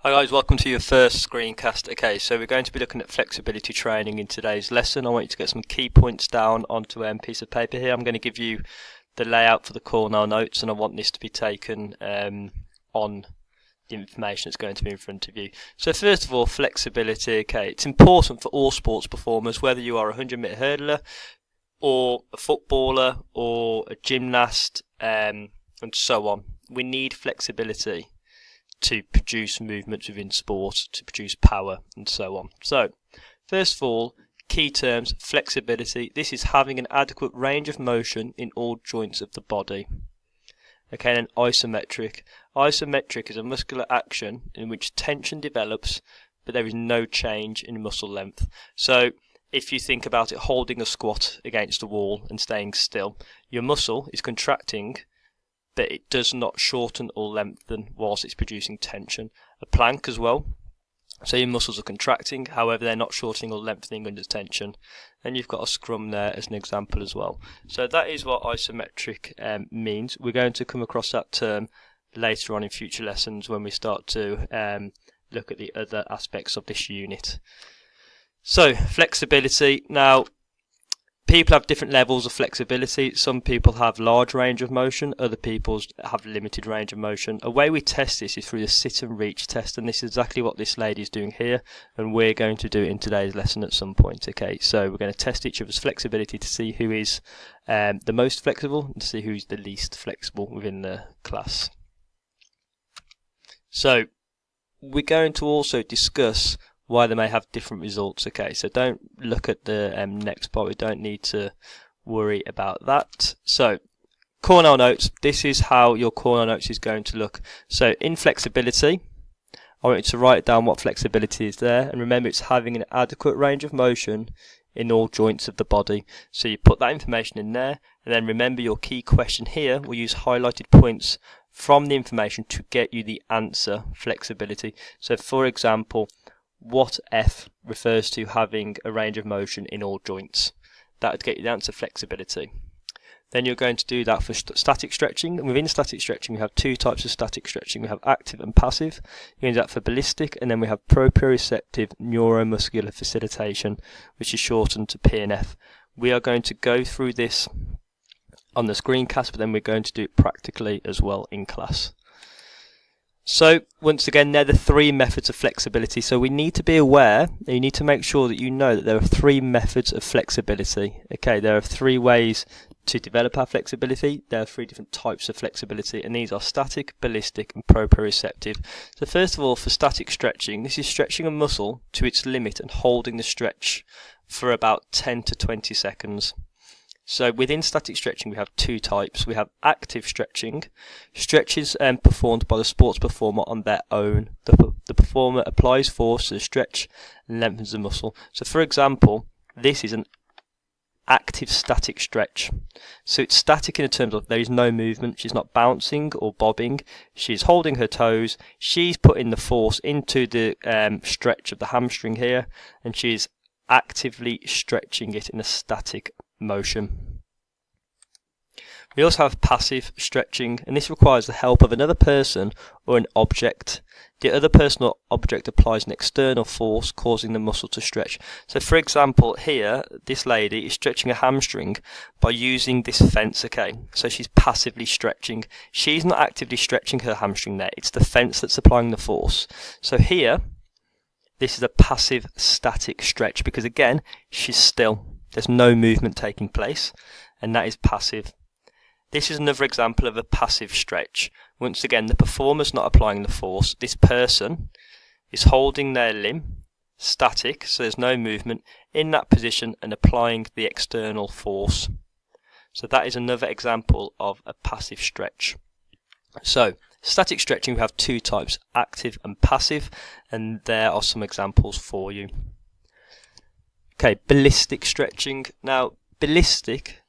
Hi guys, welcome to your first screencast. Okay, so we're going to be looking at flexibility training in today's lesson. I want you to get some key points down onto a piece of paper here. I'm going to give you the layout for the Cornell notes, and I want this to be taken on the information that's going to be in front of you. So first of all, flexibility. Okay, it's important for all sports performers, whether you are a 100-meter hurdler or a footballer or a gymnast and so on. We need flexibility to produce movements within sport, to produce power and so on. So, first of all, key terms, flexibility. This is having an adequate range of motion in all joints of the body. Okay, and isometric. Isometric is a muscular action in which tension develops, but there is no change in muscle length. So, if you think about it, holding a squat against a wall and staying still, your muscle is contracting, but it does not shorten or lengthen whilst it's producing tension. A plank as well, so your muscles are contracting, however they're not shortening or lengthening under tension. And you've got a scrum there as an example as well. So that is what isometric means. We're going to come across that term later on in future lessons when we start to look at the other aspects of this unit. So flexibility. Now, people have different levels of flexibility. Some people have large range of motion, other people have limited range of motion. A way we test this is through the sit and reach test, and this is exactly what this lady is doing here, and we're going to do it in today's lesson at some point. Okay, so we're going to test each other's flexibility to see who is the most flexible and to see who's the least flexible within the class. So we're going to also discuss why they may have different results. Okay, so don't look at the next part. We don't need to worry about that. So Cornell notes, this is how your Cornell notes is going to look. So in flexibility, I want you to write down what flexibility is there, and remember it's having an adequate range of motion in all joints of the body. So you put that information in there, and then remember your key question here. We'll use highlighted points from the information to get you the answer, flexibility. So for example, what F refers to having a range of motion in all joints. That would get you the answer, flexibility. Then you're going to do that for static stretching. And within static stretching, we have two types of static stretching. We have active and passive. You're going to do that for ballistic, and then we have proprioceptive neuromuscular facilitation, which is shortened to PNF. We are going to go through this on the screencast, but then we're going to do it practically as well in class. So once again, they're the three methods of flexibility. So we need to be aware, and you need to make sure that you know that there are three methods of flexibility. Okay, there are three ways to develop our flexibility. There are three different types of flexibility, and these are static, ballistic, and proprioceptive. So first of all, for static stretching, this is stretching a muscle to its limit and holding the stretch for about 10 to 20 seconds. So within static stretching, we have two types. We have active stretching. Stretches performed by the sports performer on their own. The performer applies force to the stretch and lengthens the muscle. So for example, this is an active static stretch. So it's static in terms of there is no movement. She's not bouncing or bobbing. She's holding her toes. She's putting the force into the stretch of the hamstring here, and she's actively stretching it in a static motion. We also have passive stretching, and this requires the help of another person or an object. The other person or object applies an external force, causing the muscle to stretch. So for example, here, this lady is stretching a hamstring by using this fence, okay? So she's passively stretching. She's not actively stretching her hamstring there. It's the fence that's applying the force. So here, this is a passive static stretch because, again, she's still. There's no movement taking place, and that is passive. This is another example of a passive stretch. Once again, the performer's not applying the force. This person is holding their limb static, so there's no movement, in that position and applying the external force. So that is another example of a passive stretch. So, static stretching, we have two types, active and passive, and there are some examples for you. Okay, ballistic stretching. Now, ballistic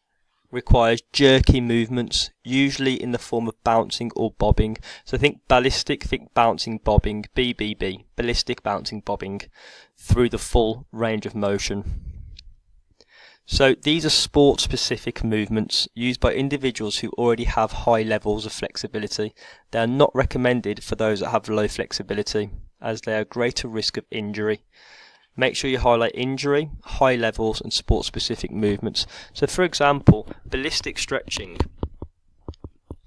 requires jerky movements, usually in the form of bouncing or bobbing. So think ballistic, think bouncing, bobbing, BBB, ballistic, bouncing, bobbing, through the full range of motion. So these are sport-specific movements used by individuals who already have high levels of flexibility. They are not recommended for those that have low flexibility. as they are greater risk of injury. Make sure you highlight injury, high levels and sport-specific movements. So for example, ballistic stretching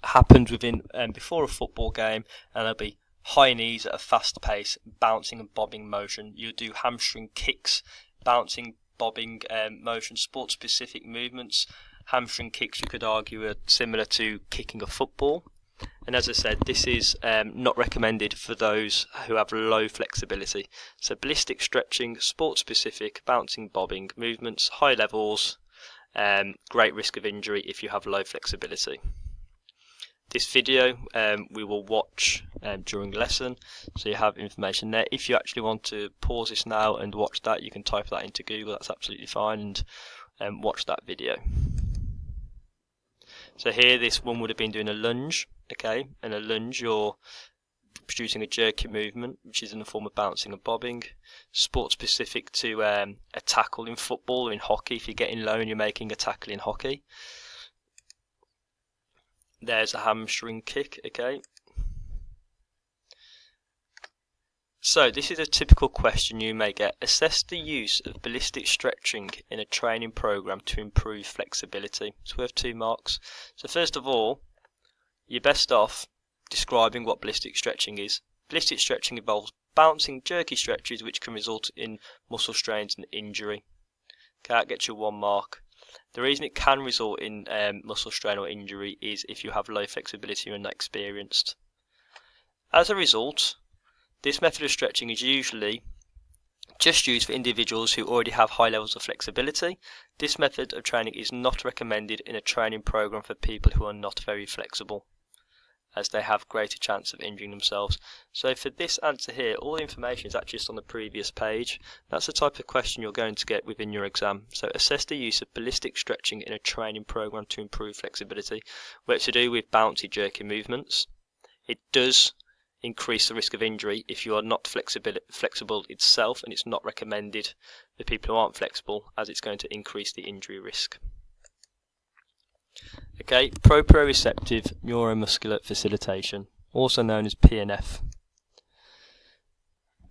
happens before a football game, and there'll be high knees at a fast pace, bouncing and bobbing motion. You do hamstring kicks, bouncing, bobbing motion, sport-specific movements. Hamstring kicks, you could argue, are similar to kicking a football. And as I said, this is not recommended for those who have low flexibility. So ballistic stretching, sport-specific, bouncing, bobbing movements, high levels, great risk of injury if you have low flexibility. This video we will watch during lesson, so you have information there. If you actually want to pause this now and watch that, you can type that into Google, that's absolutely fine, and watch that video. So here this one would have been doing a lunge, okay, and a lunge you're producing a jerky movement, which is in the form of bouncing and bobbing. Sport specific to a tackle in football or in hockey. If you're getting low and you're making a tackle in hockey. There's a hamstring kick, okay. So this is a typical question you may get. Assess the use of ballistic stretching in a training program to improve flexibility. It's worth 2 marks. So first of all, you're best off describing what ballistic stretching is. Ballistic stretching involves bouncing, jerky stretches which can result in muscle strains and injury. Okay, that gets you 1 mark. The reason it can result in muscle strain or injury is if you have low flexibility and not experienced. As a result, this method of stretching is usually just used for individuals who already have high levels of flexibility. This method of training is not recommended in a training program for people who are not very flexible, as they have greater chance of injuring themselves. So for this answer here, all the information is actually just on the previous page. That's the type of question you're going to get within your exam. So assess the use of ballistic stretching in a training program to improve flexibility. Where it's to do with bouncy, jerky movements. It does increase the risk of injury if you are not flexible itself, and it's not recommended for people who aren't flexible, as it's going to increase the injury risk. Okay, proprioceptive neuromuscular facilitation, also known as PNF.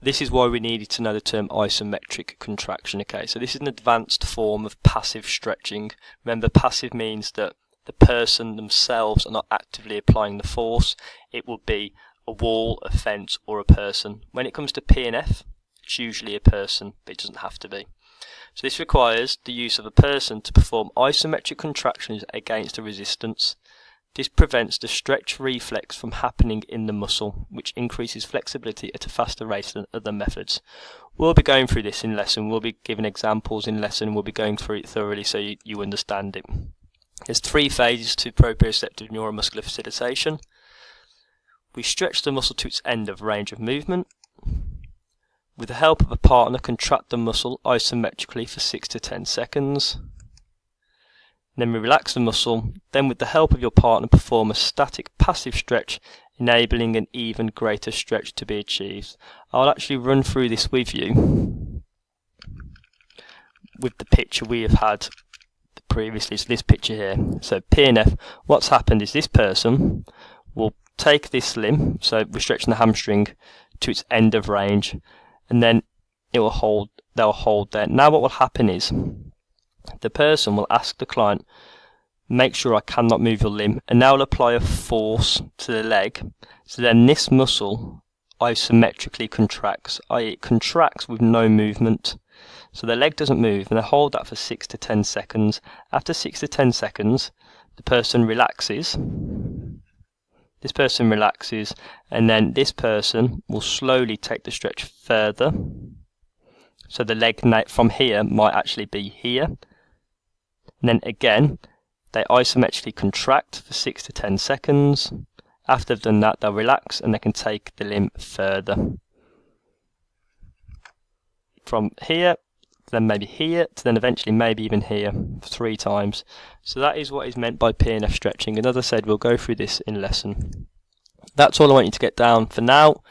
This is why we needed to know the term isometric contraction. Okay, so this is an advanced form of passive stretching. Remember, passive means that the person themselves are not actively applying the force. It would be a wall, a fence, or a person. When it comes to PNF, it's usually a person, but it doesn't have to be. So this requires the use of a person to perform isometric contractions against a resistance. This prevents the stretch reflex from happening in the muscle, which increases flexibility at a faster rate than other methods. We'll be going through this in lesson. We'll be giving examples in lesson. We'll be going through it thoroughly so you understand it. There's 3 phases to proprioceptive neuromuscular facilitation. We stretch the muscle to its end of range of movement. With the help of a partner, contract the muscle isometrically for 6 to 10 seconds. Then we relax the muscle. Then with the help of your partner, perform a static passive stretch, enabling an even greater stretch to be achieved. I'll actually run through this with you with the picture we have had previously. So this picture here. So PNF, what's happened is this person will take this limb, so we're stretching the hamstring to its end of range, and then they'll hold there. Now what will happen is the person will ask the client, make sure I cannot move your limb, and now will apply a force to the leg, so then this muscle isometrically contracts, i.e. it contracts with no movement. So the leg doesn't move, and they hold that for 6 to 10 seconds. After 6 to 10 seconds, the person relaxes. This person relaxes, and then this person will slowly take the stretch further. So the leg from here might actually be here. And then again, they isometrically contract for 6 to 10 seconds. After they've done that, they'll relax and they can take the limb further. From here, then maybe here, to then eventually maybe even here 3 times. So that is what is meant by PNF stretching, and as I said, we'll go through this in lesson. That's all I want you to get down for now.